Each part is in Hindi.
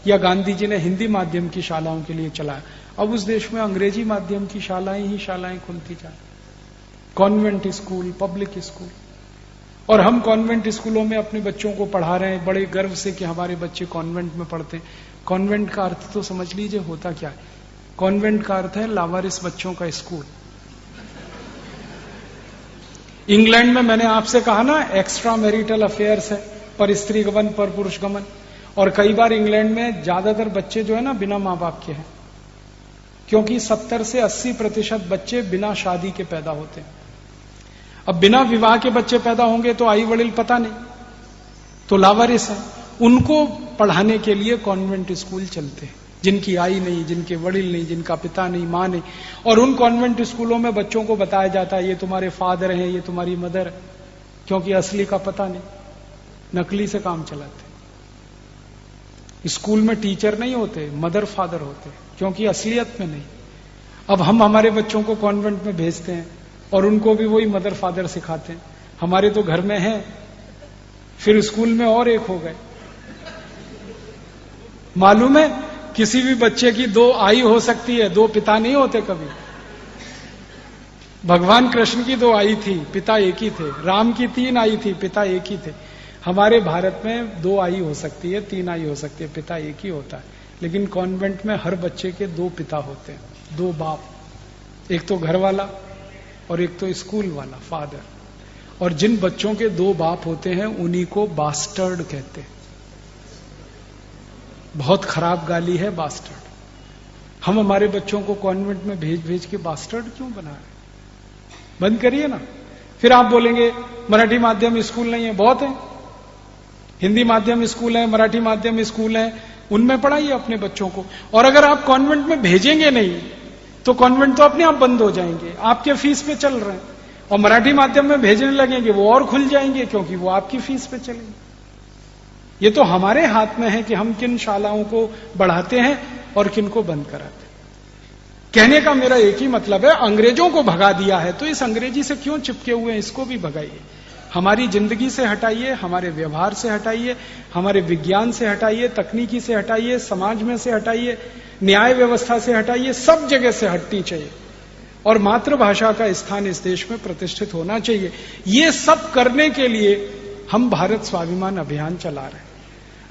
या गांधी जी ने हिंदी माध्यम की शालाओं के लिए चलाया। अब उस देश में अंग्रेजी माध्यम की शालाएं ही शालाएं खुलती जा रही, कॉन्वेंट स्कूल, पब्लिक स्कूल। और हम कॉन्वेंट स्कूलों में अपने बच्चों को पढ़ा रहे हैं बड़े गर्व से कि हमारे बच्चे कॉन्वेंट में पढ़ते हैं। कॉन्वेंट का अर्थ तो समझ लीजिए होता क्या है। कॉन्वेंट का अर्थ है लावारिस बच्चों का स्कूल। इंग्लैंड में मैंने आपसे कहा ना एक्स्ट्रा मैरिटल अफेयर्स है, पर स्त्री गमन, पर पुरुष गमन। और कई बार इंग्लैंड में ज्यादातर बच्चे जो है ना बिना मां बाप के हैं, क्योंकि 70 से 80% बच्चे बिना शादी के पैदा होते हैं। अब बिना विवाह के बच्चे पैदा होंगे तो आई वड़िल पता नहीं, तो लावारिस है। उनको पढ़ाने के लिए कॉन्वेंट स्कूल चलते हैं, जिनकी आई नहीं, जिनके वड़िल नहीं, जिनका पिता नहीं, मां नहीं। और उन कॉन्वेंट स्कूलों में बच्चों को बताया जाता है ये तुम्हारे फादर हैं, ये तुम्हारी मदर है, क्योंकि असली का पता नहीं, नकली से काम चलाते। स्कूल में टीचर नहीं होते, मदर फादर होते, क्योंकि असलियत में नहीं। अब हम हमारे बच्चों को कॉन्वेंट में भेजते हैं और उनको भी वही मदर फादर सिखाते हैं। हमारे तो घर में हैं, फिर स्कूल में और एक हो गए। मालूम है किसी भी बच्चे की 2 आई हो सकती है, 2 पिता नहीं होते कभी। भगवान कृष्ण की 2 आई थी, पिता एक ही थे। राम की 3 आई थी, पिता एक ही थे। हमारे भारत में 2 आई हो सकती है, 3 आई हो सकती है, पिता एक ही होता है। लेकिन कॉन्वेंट में हर बच्चे के 2 पिता होते हैं, 2 बाप। एक तो घर वाला और एक तो स्कूल वाला, फादर। और जिन बच्चों के 2 बाप होते हैं उन्हीं को बास्टर्ड कहते हैं। बहुत खराब गाली है बास्टर्ड। हम हमारे बच्चों को कॉन्वेंट में भेज भेज के बास्टर्ड क्यों बना रहे? बंद करिए ना। फिर आप बोलेंगे मराठी माध्यम स्कूल नहीं है, बहुत है। हिंदी माध्यम स्कूल है, मराठी माध्यम स्कूल है, उनमें पढ़ाइए अपने बच्चों को। और अगर आप कॉन्वेंट में भेजेंगे नहीं तो कॉन्वेंट तो अपने आप बंद हो जाएंगे, आपके फीस पे चल रहे हैं। और मराठी माध्यम में भेजने लगेंगे वो और खुल जाएंगे, क्योंकि वो आपकी फीस पे चलेंगे। ये तो हमारे हाथ में है कि हम किन शालाओं को बढ़ाते हैं और किन को बंद कराते हैं। कहने का मेरा एक ही मतलब है, अंग्रेजों को भगा दिया है तो इस अंग्रेजी से क्यों चिपके हुए हैं, इसको भी भगाइए। हमारी जिंदगी से हटाइए, हमारे व्यवहार से हटाइए, हमारे विज्ञान से हटाइए, तकनीकी से हटाइए, समाज में से हटाइए, न्याय व्यवस्था से हटाइए, सब जगह से हटनी चाहिए। और मातृभाषा का स्थान इस देश में प्रतिष्ठित होना चाहिए। ये सब करने के लिए हम भारत स्वाभिमान अभियान चला रहे हैं।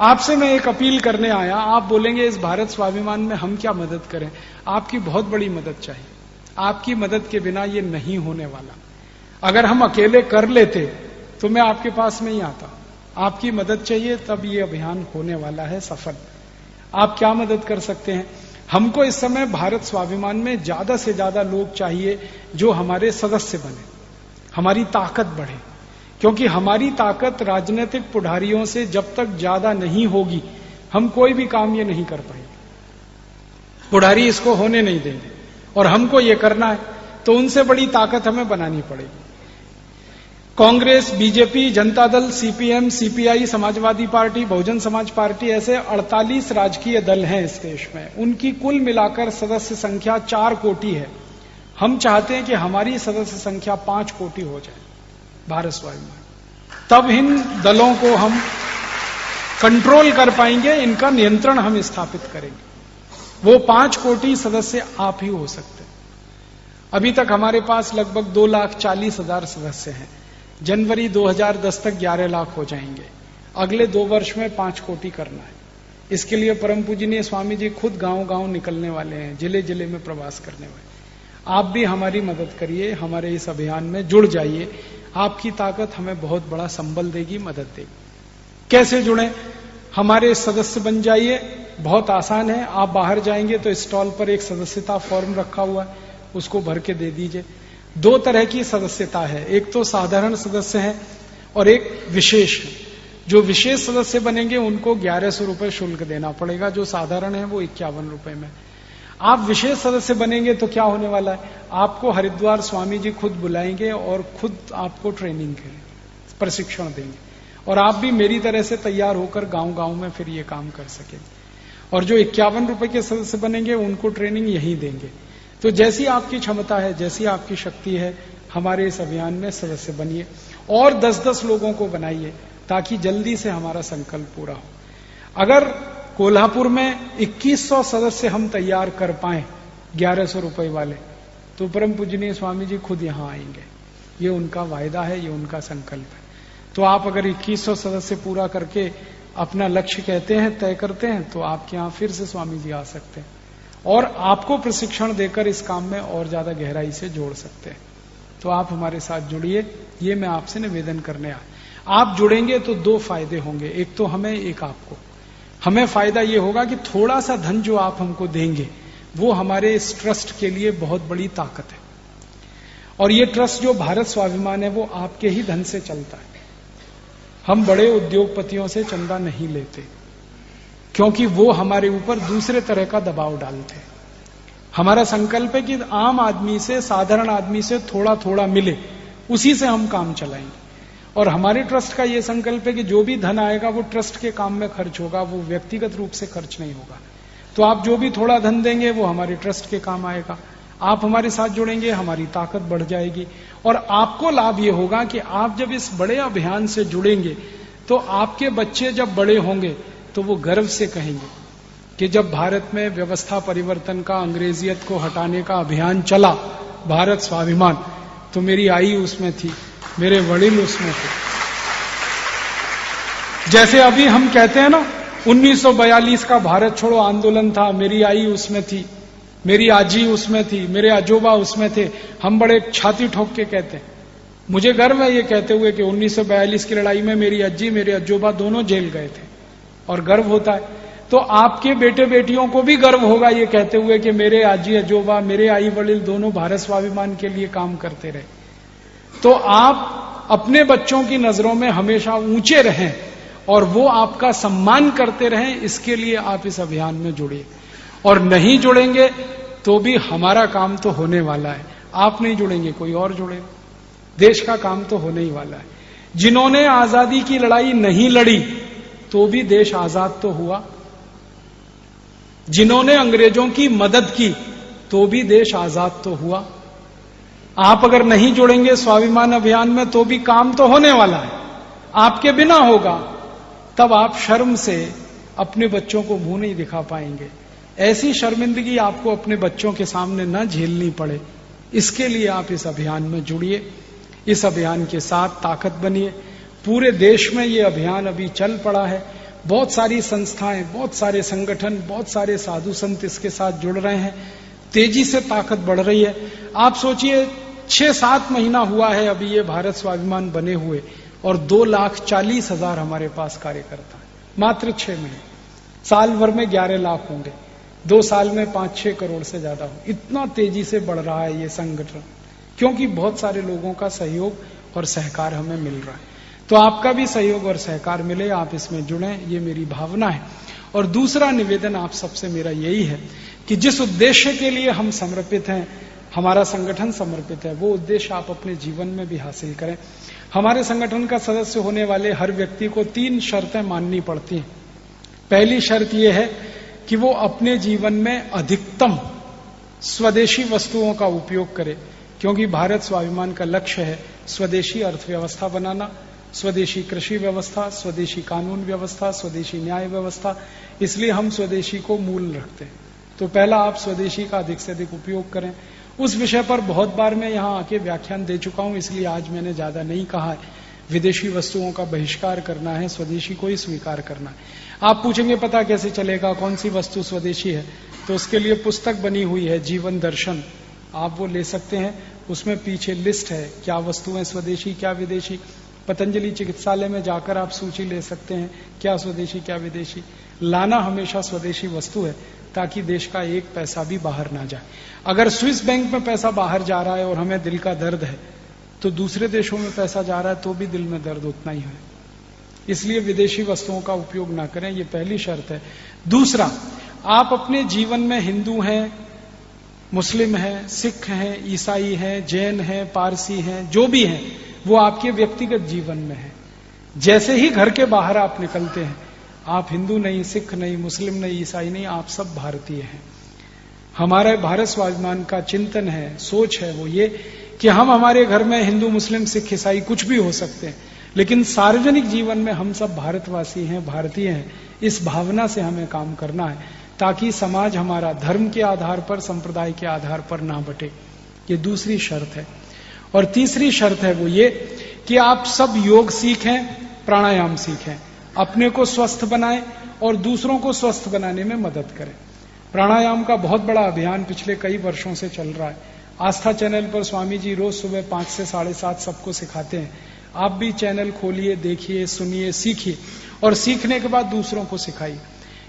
आपसे मैं एक अपील करने आया। आप बोलेंगे इस भारत स्वाभिमान में हम क्या मदद करें? आपकी बहुत बड़ी मदद चाहिए। आपकी मदद के बिना ये नहीं होने वाला। अगर हम अकेले कर लेते तो मैं आपके पास नहीं आता। आपकी मदद चाहिए, तब ये अभियान होने वाला है सफल। आप क्या मदद कर सकते हैं? हमको इस समय भारत स्वाभिमान में ज्यादा से ज्यादा लोग चाहिए जो हमारे सदस्य बने, हमारी ताकत बढ़े। क्योंकि हमारी ताकत राजनीतिक पुढ़ारियों से जब तक ज्यादा नहीं होगी, हम कोई भी काम ये नहीं कर पाएंगे। पुढ़ारी इसको होने नहीं देंगे और हमको ये करना है, तो उनसे बड़ी ताकत हमें बनानी पड़ेगी। Congress, BJP, Janata Dal, CPM, CPI, Samajwadi party, Bahujan Samaj party, ऐसे 48 राजकीय दल हैं इस देश में। उनकी कुल मिलाकर सदस्य संख्या 4 कोटि है। हम चाहते हैं कि हमारी सदस्य संख्या 5 कोटि हो जाए भारत स्वाभिमान। तब इन दलों को हम कंट्रोल कर पाएंगे, इनका नियंत्रण हम स्थापित करेंगे। वो 5 कोटि सदस्य आप ही हो सकते हैं। अभी तक हमारे पास लगभग 2,40,000 सदस्य हैं। जनवरी 2010 तक 11 लाख हो जाएंगे। अगले 2 वर्ष में 5 कोटि करना है। इसके लिए परम पूजनीय स्वामी जी खुद गांव-गांव निकलने वाले हैं, जिले जिले में प्रवास करने वाले। आप भी हमारी मदद करिए, हमारे इस अभियान में जुड़ जाइए। आपकी ताकत हमें बहुत बड़ा संबल देगी, मदद देगी। कैसे जुड़े? हमारे सदस्य बन जाइए। बहुत आसान है। आप बाहर जाएंगे तो स्टॉल पर एक सदस्यता फॉर्म रखा हुआ है, उसको भर के दे दीजिए। 2 तरह की सदस्यता है, एक तो साधारण सदस्य है और एक विशेष है। जो विशेष सदस्य बनेंगे उनको 1100 रुपए शुल्क देना पड़ेगा, जो साधारण है वो 51 रुपए में। आप विशेष सदस्य बनेंगे तो क्या होने वाला है, आपको हरिद्वार स्वामी जी खुद बुलाएंगे और खुद आपको ट्रेनिंग के प्रशिक्षण देंगे, और आप भी मेरी तरह से तैयार होकर गांव-गांव में फिर ये काम कर सकेंगे। और जो 51 रुपए के सदस्य बनेंगे उनको ट्रेनिंग यहीं देंगे। तो जैसी आपकी क्षमता है, जैसी आपकी शक्ति है, हमारे इस अभियान में सदस्य बनिए और 10-10 लोगों को बनाइए, ताकि जल्दी से हमारा संकल्प पूरा हो। अगर कोल्हापुर में 2100 सदस्य हम तैयार कर पाए 1100 रुपए वाले, तो परम पूजनीय स्वामी जी खुद यहां आएंगे। ये उनका वायदा है, ये उनका संकल्प है। तो आप अगर 2100 सदस्य पूरा करके अपना लक्ष्य कहते हैं, तय करते हैं, तो आपके यहां फिर से स्वामी जी आ सकते हैं और आपको प्रशिक्षण देकर इस काम में और ज्यादा गहराई से जोड़ सकते हैं। तो आप हमारे साथ जुड़िए, ये मैं आपसे निवेदन करने आया। आप जुड़ेंगे तो 2 फायदे होंगे, एक तो हमें, एक आपको। हमें फायदा ये होगा कि थोड़ा सा धन जो आप हमको देंगे वो हमारे इस ट्रस्ट के लिए बहुत बड़ी ताकत है। और ये ट्रस्ट जो भारत स्वाभिमान है वो आपके ही धन से चलता है। हम बड़े उद्योगपतियों से चंदा नहीं लेते, क्योंकि वो हमारे ऊपर दूसरे तरह का दबाव डालते हैं। हमारा संकल्प है कि आम आदमी से, साधारण आदमी से थोड़ा थोड़ा मिले, उसी से हम काम चलाएंगे। और हमारे ट्रस्ट का ये संकल्प है कि जो भी धन आएगा वो ट्रस्ट के काम में खर्च होगा, वो व्यक्तिगत रूप से खर्च नहीं होगा। तो आप जो भी थोड़ा धन देंगे वो हमारे ट्रस्ट के काम आएगा। आप हमारे साथ जुड़ेंगे, हमारी ताकत बढ़ जाएगी। और आपको लाभ ये होगा कि आप जब इस बड़े अभियान से जुड़ेंगे तो आपके बच्चे जब बड़े होंगे तो वो गर्व से कहेंगे कि जब भारत में व्यवस्था परिवर्तन का, अंग्रेजियत को हटाने का अभियान चला, भारत स्वाभिमान, तो मेरी आई उसमें थी, मेरे वडील उसमें थे। जैसे अभी हम कहते हैं ना 1942 का भारत छोड़ो आंदोलन था, मेरी आई उसमें थी, मेरी आजी उसमें थी, मेरे अजोबा उसमें थे। हम बड़े छाती ठोक के कहते हैं। मुझे गर्व है ये कहते हुए कि 1942 की लड़ाई में मेरी अज्जी, मेरे अजोबा दोनों जेल गए थे, और गर्व होता है। तो आपके बेटे बेटियों को भी गर्व होगा ये कहते हुए कि मेरे आजी अजोबा, मेरे आई वडील दोनों भारत स्वाभिमान के लिए काम करते रहे। तो आप अपने बच्चों की नजरों में हमेशा ऊंचे रहें और वो आपका सम्मान करते रहें, इसके लिए आप इस अभियान में जुड़िए। और नहीं जुड़ेंगे तो भी हमारा काम तो होने वाला है। आप नहीं जुड़ेंगे, कोई और जुड़ेगा। देश का काम तो होने ही वाला है। जिन्होंने आजादी की लड़ाई नहीं लड़ी तो भी देश आजाद तो हुआ। जिन्होंने अंग्रेजों की मदद की तो भी देश आजाद तो हुआ। आप अगर नहीं जुड़ेंगे स्वाभिमान अभियान में तो भी काम तो होने वाला है, आपके बिना होगा। तब आप शर्म से अपने बच्चों को मुंह नहीं दिखा पाएंगे। ऐसी शर्मिंदगी आपको अपने बच्चों के सामने न झेलनी पड़े, इसके लिए आप इस अभियान में जुड़िए, इस अभियान के साथ ताकत बनिए। पूरे देश में ये अभियान अभी चल पड़ा है। बहुत सारी संस्थाएं, बहुत सारे संगठन, बहुत सारे साधु संत इसके साथ जुड़ रहे हैं। तेजी से ताकत बढ़ रही है। आप सोचिए 6-7 महीना हुआ है अभी ये भारत स्वाभिमान बने हुए, और 2,40,000 हमारे पास कार्यकर्ता है मात्र 6 महीने। साल भर में 11 लाख होंगे, 2 साल में 5-6 करोड़ से ज्यादा हो। इतना तेजी से बढ़ रहा है ये संगठन, क्योंकि बहुत सारे लोगों का सहयोग और सहकार हमें मिल रहा है। तो आपका भी सहयोग और सहकार मिले, आप इसमें जुड़ें, ये मेरी भावना है। और दूसरा निवेदन आप सबसे मेरा यही है कि जिस उद्देश्य के लिए हम समर्पित हैं, हमारा संगठन समर्पित है, वो उद्देश्य आप अपने जीवन में भी हासिल करें। हमारे संगठन का सदस्य होने वाले हर व्यक्ति को 3 शर्तें माननी पड़ती हैं। पहली शर्त यह है कि वो अपने जीवन में अधिकतम स्वदेशी वस्तुओं का उपयोग करे, क्योंकि भारत स्वाभिमान का लक्ष्य है स्वदेशी अर्थव्यवस्था बनाना, स्वदेशी कृषि व्यवस्था, स्वदेशी कानून व्यवस्था, स्वदेशी न्याय व्यवस्था। इसलिए हम स्वदेशी को मूल रखते हैं। तो पहला, आप स्वदेशी का अधिक से अधिक उपयोग करें। उस विषय पर बहुत बार मैं यहां आके व्याख्यान दे चुका हूं, इसलिए आज मैंने ज्यादा नहीं कहा है। विदेशी वस्तुओं का बहिष्कार करना है, स्वदेशी को ही स्वीकार करना है। आप पूछेंगे पता कैसे चलेगा कौन सी वस्तु स्वदेशी है? तो उसके लिए पुस्तक बनी हुई है, जीवन दर्शन, आप वो ले सकते हैं। उसमें पीछे लिस्ट है क्या वस्तुएं स्वदेशी क्या विदेशी। पतंजलि चिकित्सालय में जाकर आप सूची ले सकते हैं क्या स्वदेशी क्या विदेशी। लाना हमेशा स्वदेशी वस्तु है, ताकि देश का एक पैसा भी बाहर ना जाए। अगर स्विस बैंक में पैसा बाहर जा रहा है और हमें दिल का दर्द है, तो दूसरे देशों में पैसा जा रहा है तो भी दिल में दर्द उतना ही है। इसलिए विदेशी वस्तुओं का उपयोग ना करें, ये पहली शर्त है। दूसरा, आप अपने जीवन में हिंदू हैं, मुस्लिम हैं, सिख हैं, ईसाई हैं, जैन हैं, पारसी हैं, जो भी हैं, वो आपके व्यक्तिगत जीवन में है। जैसे ही घर के बाहर आप निकलते हैं, आप हिंदू नहीं, सिख नहीं, मुस्लिम नहीं, ईसाई नहीं, आप सब भारतीय हैं। हमारे भारत स्वाभिमान का चिंतन है, सोच है वो ये कि हम हमारे घर में हिंदू, मुस्लिम, सिख, ईसाई कुछ भी हो सकते हैं, लेकिन सार्वजनिक जीवन में हम सब भारतवासी हैं, भारतीय हैं, इस भावना से हमें काम करना है ताकि समाज हमारा धर्म के आधार पर, संप्रदाय के आधार पर ना बटे। ये दूसरी शर्त है। और तीसरी शर्त है वो ये कि आप सब योग सीखें, प्राणायाम सीखें, अपने को स्वस्थ बनाएं और दूसरों को स्वस्थ बनाने में मदद करें। प्राणायाम का बहुत बड़ा अभियान पिछले कई वर्षों से चल रहा है। आस्था चैनल पर स्वामी जी रोज सुबह 5 से 7:30 सबको सिखाते हैं। आप भी चैनल खोलिए, देखिए, सुनिए, सीखिए और सीखने के बाद दूसरों को सिखाइए।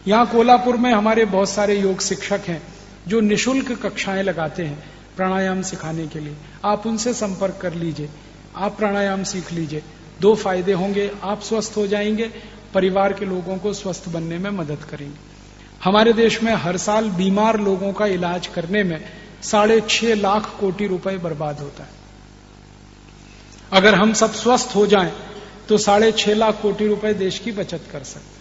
यहाँ कोल्हापुर में हमारे बहुत सारे योग शिक्षक हैं जो निःशुल्क कक्षाएं लगाते हैं प्राणायाम सिखाने के लिए। आप उनसे संपर्क कर लीजिए, आप प्राणायाम सीख लीजिए। 2 फायदे होंगे, आप स्वस्थ हो जाएंगे, परिवार के लोगों को स्वस्थ बनने में मदद करेंगे। हमारे देश में हर साल बीमार लोगों का इलाज करने में 6.5 लाख कोटि रुपए बर्बाद होता है। अगर हम सब स्वस्थ हो जाएं तो 6.5 लाख कोटि रुपए देश की बचत कर सकते हैं।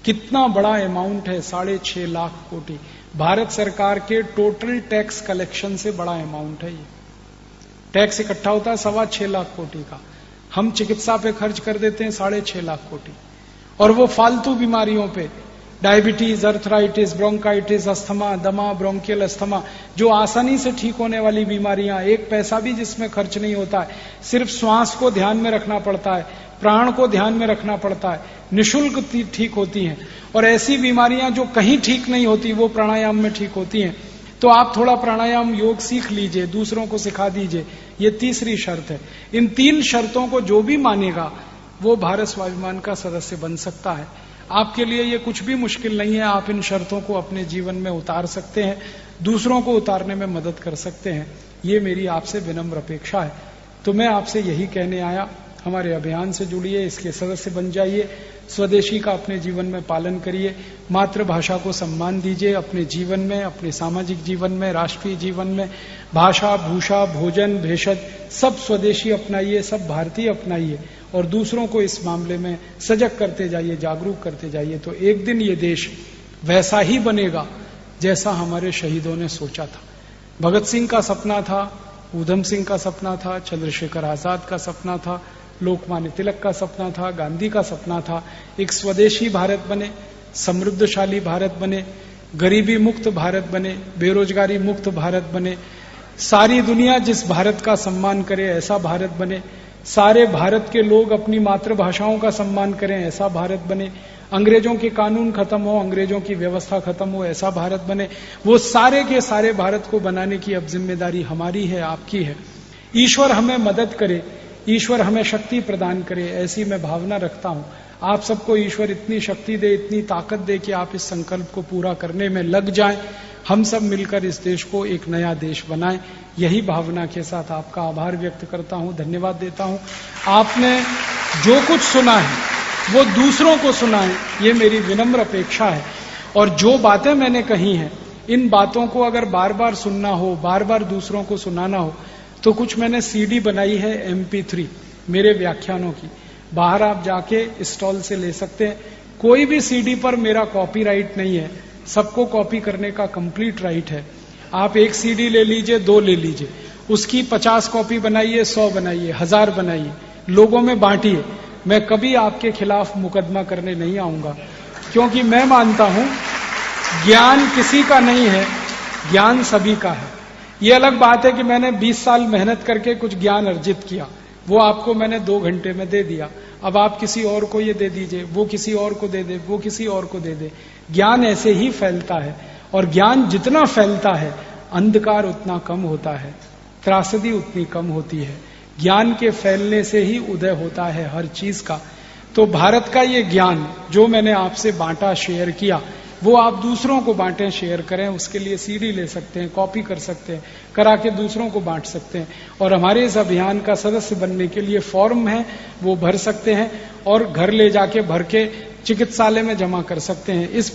कितना बड़ा अमाउंट है 6.5 लाख कोटि। भारत सरकार के टोटल टैक्स कलेक्शन से बड़ा अमाउंट है ये। टैक्स इकट्ठा होता है 6.25 लाख कोटि का, हम चिकित्सा पे खर्च कर देते हैं 6.5 लाख कोटि, और वो फालतू बीमारियों पे, डायबिटीज, अर्थराइटिस, ब्रोंकाइटिस, अस्थमा, दमा, ब्रोंकियल अस्थमा, जो आसानी से ठीक होने वाली बीमारियां, 1 पैसा भी जिसमें खर्च नहीं होता है, सिर्फ श्वास को ध्यान में रखना पड़ता है, प्राण को ध्यान में रखना पड़ता है, निःशुल्क ठीक होती हैं। और ऐसी बीमारियां जो कहीं ठीक नहीं होती वो प्राणायाम में ठीक होती हैं। तो आप थोड़ा प्राणायाम योग सीख लीजिए, दूसरों को सिखा दीजिए। ये तीसरी शर्त है। इन 3 शर्तों को जो भी मानेगा वो भारत स्वाभिमान का सदस्य बन सकता है। आपके लिए ये कुछ भी मुश्किल नहीं है, आप इन शर्तों को अपने जीवन में उतार सकते हैं, दूसरों को उतारने में मदद कर सकते हैं। ये मेरी आपसे विनम्र अपेक्षा है। तो मैं आपसे यही कहने आया, हमारे अभियान से जुड़िए, इसके सदस्य बन जाइए, स्वदेशी का अपने जीवन में पालन करिए, मातृभाषा को सम्मान दीजिए अपने जीवन में, अपने सामाजिक जीवन में, राष्ट्रीय जीवन में। भाषा, भूषा, भोजन, भेषज सब स्वदेशी अपनाइए, सब भारतीय अपनाइए और दूसरों को इस मामले में सजग करते जाइए, जागरूक करते जाइए। तो एक दिन ये देश वैसा ही बनेगा जैसा हमारे शहीदों ने सोचा था। भगत सिंह का सपना था, ऊधम सिंह का सपना था, चंद्रशेखर आजाद का सपना था, लोकमान्य तिलक का सपना था, गांधी का सपना था। एक स्वदेशी भारत बने, समृद्धशाली भारत बने, गरीबी मुक्त भारत बने, बेरोजगारी मुक्त भारत बने, सारी दुनिया जिस भारत का सम्मान करे ऐसा भारत बने, सारे भारत के लोग अपनी मातृभाषाओं का सम्मान करें ऐसा भारत बने, अंग्रेजों के कानून खत्म हो, अंग्रेजों की व्यवस्था खत्म हो, ऐसा भारत बने। वो सारे के सारे भारत को बनाने की अब जिम्मेदारी हमारी है, आपकी है। ईश्वर हमें मदद करे, ईश्वर हमें शक्ति प्रदान करे, ऐसी मैं भावना रखता हूं। आप सबको ईश्वर इतनी शक्ति दे, इतनी ताकत दे कि आप इस संकल्प को पूरा करने में लग जाएं। हम सब मिलकर इस देश को एक नया देश बनाएं। यही भावना के साथ आपका आभार व्यक्त करता हूं, धन्यवाद देता हूं। आपने जो कुछ सुना है वो दूसरों को सुनाएं, ये मेरी विनम्र अपेक्षा है। और जो बातें मैंने कही हैं, इन बातों को अगर बार बार सुनना हो, बार बार दूसरों को सुनाना हो, तो कुछ मैंने CD बनाई है MP3 मेरे व्याख्यानों की। बाहर आप जाके स्टॉल से ले सकते हैं। कोई भी CD पर मेरा कॉपीराइट नहीं है, सबको कॉपी करने का कंप्लीट राइट है। आप 1 CD ले लीजिए, 2 ले लीजिए, उसकी 50 कॉपी बनाइए, 100 बनाइए, 1000 बनाइए, लोगों में बांटिए। मैं कभी आपके खिलाफ मुकदमा करने नहीं आऊंगा, क्योंकि मैं मानता हूं ज्ञान किसी का नहीं है, ज्ञान सभी का है। ये अलग बात है कि मैंने 20 साल मेहनत करके कुछ ज्ञान अर्जित किया, वो आपको मैंने 2 घंटे में दे दिया। अब आप किसी और को ये दे दीजिए, वो किसी और को दे दे, वो किसी और को दे दे। ज्ञान ऐसे ही फैलता है, और ज्ञान जितना फैलता है अंधकार उतना कम होता है, त्रासदी उतनी कम होती है। ज्ञान के फैलने से ही उदय होता है हर चीज का। तो भारत का ये ज्ञान जो मैंने आपसे बांटा, शेयर किया, वो आप दूसरों को बांटें, शेयर करें। उसके लिए CD ले सकते हैं, कॉपी कर सकते हैं, करा के दूसरों को बांट सकते हैं। और हमारे इस अभियान का सदस्य बनने के लिए फॉर्म है, वो भर सकते हैं और घर ले जाके भर के चिकित्सालय में जमा कर सकते हैं। इस